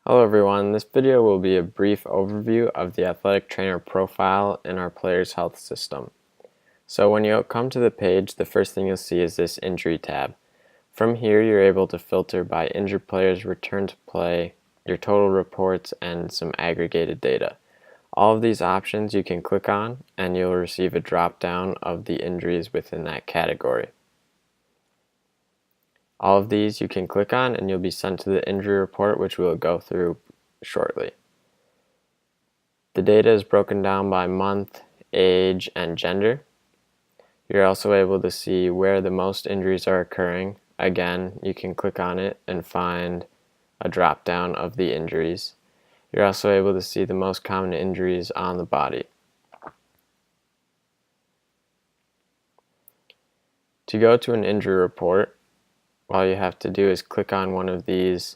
Hello everyone, this video will be a brief overview of the athletic trainer profile in our player's health system. So when you come to the page, the first thing you'll see is this injury tab. From here you're able to filter by injured players, return to play, your total reports, and some aggregated data. All of these options you can click on and you'll receive a drop down of the injuries within that category. All of these you can click on and you'll be sent to the injury report, which we'll go through shortly. The data is broken down by month, age, and gender. You're also able to see where the most injuries are occurring. Again, you can click on it and find a drop down of the injuries. You're also able to see the most common injuries on the body. To go to an injury report, all you have to do is click on one of these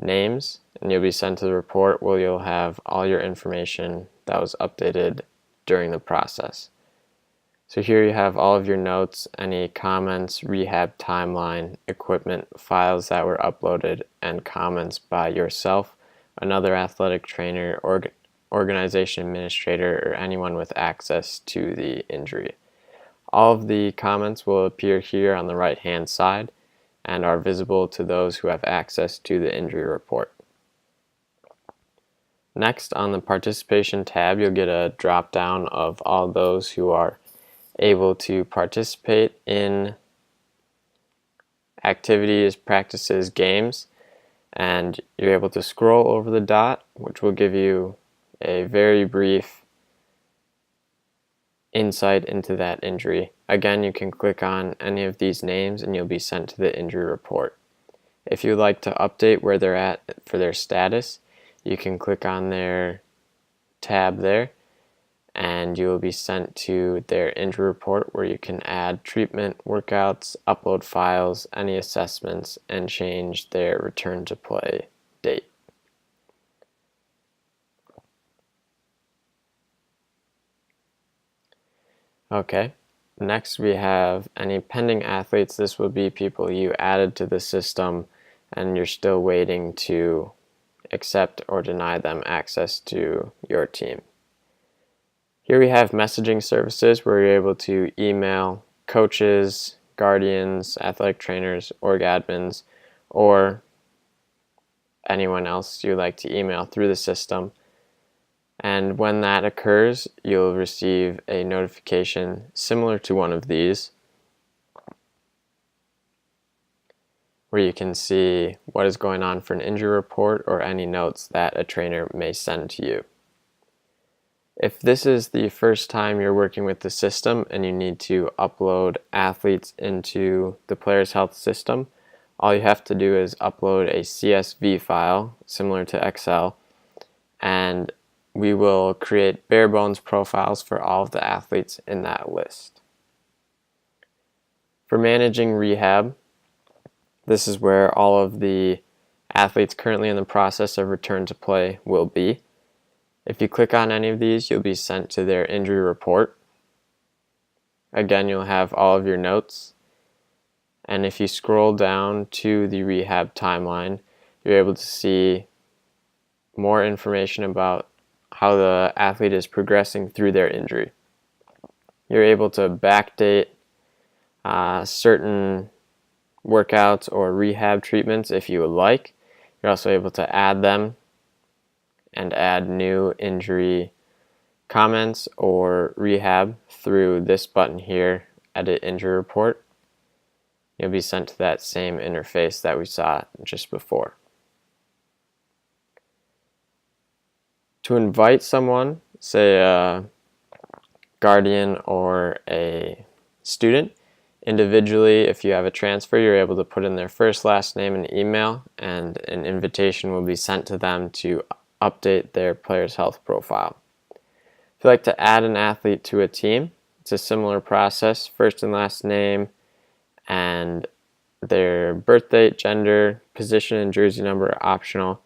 names and you'll be sent to the report where you'll have all your information that was updated during the process. So here you have all of your notes, any comments, rehab timeline, equipment, files that were uploaded, and comments by yourself, another athletic trainer, organization administrator, or anyone with access to the injury. All of the comments will appear here on the right hand side and are visible to those who have access to the injury report. Next, on the participation tab, you'll get a drop down of all those who are able to participate in activities, practices, games, and you're able to scroll over the dot, which will give you a very brief insight into that injury. Again, you can click on any of these names and you'll be sent to the injury report. If you'd like to update where they're at for their status, you can click on their tab there and you will be sent to their injury report where you can add treatment, workouts, upload files, any assessments, and change their return to play date. Okay, next we have any pending athletes. This will be people you added to the system and you're still waiting to accept or deny them access to your team. Here we have messaging services where you're able to email coaches, guardians, athletic trainers, org admins, or anyone else you'd like to email through the system. And when that occurs, you'll receive a notification similar to one of these, where you can see what is going on for an injury report or any notes that a trainer may send to you. If this is the first time you're working with the system and you need to upload athletes into the player's health system, all you have to do is upload a CSV file similar to Excel, and we will create bare bones profiles for all of the athletes in that list. For managing rehab, this is where all of the athletes currently in the process of return to play will be. If you click on any of these, you'll be sent to their injury report. Again, you'll have all of your notes. And if you scroll down to the rehab timeline, you're able to see more information about how the athlete is progressing through their injury. You're able to backdate certain workouts or rehab treatments if you would like. You're also able to add them and add new injury comments or rehab through this button here, Edit Injury Report. You'll be sent to that same interface that we saw just before. To invite someone, say a guardian or a student, individually, if you have a transfer, you're able to put in their first, last name, and email, and an invitation will be sent to them to update their player's health profile. If you'd like to add an athlete to a team, it's a similar process. First and last name and their birth date, gender, position, and jersey number are optional.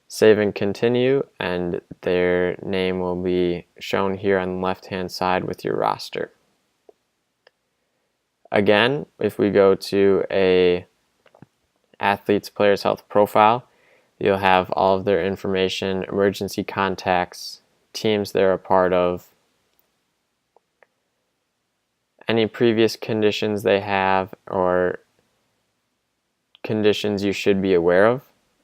Save and continue, and their name will be shown here on the left hand side with your roster. Again, if we go to a athlete's player's health profile, You'll have all of their information, emergency contacts, teams they're a part of, any previous conditions they have, or conditions you should be aware of.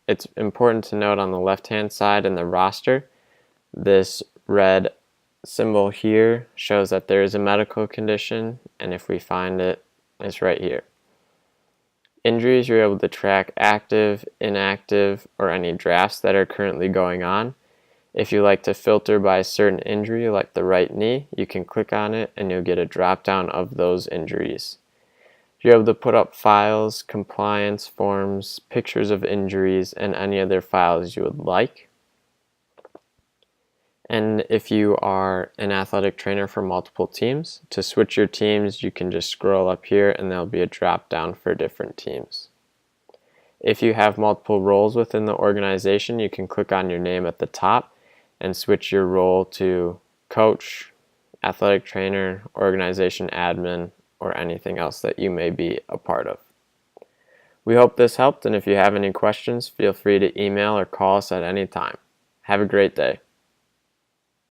It's important to note on the left-hand side in the roster, this red symbol here shows that there is a medical condition, and if we find it, it's right here. Injuries, you're able to track active, inactive, or any drafts that are currently going on. If you like to filter by a certain injury, like the right knee, you can click on it and you'll get a drop down of those injuries. You're able to put up files, compliance forms, pictures of injuries, and any other files you would like. And if you are an athletic trainer for multiple teams, to switch your teams, you can just scroll up here and there'll be a drop down for different teams. If you have multiple roles within the organization, you can click on your name at the top and switch your role to coach, athletic trainer, organization admin, or anything else that you may be a part of. We hope this helped, and if you have any questions, feel free to email or call us at any time. Have a great day.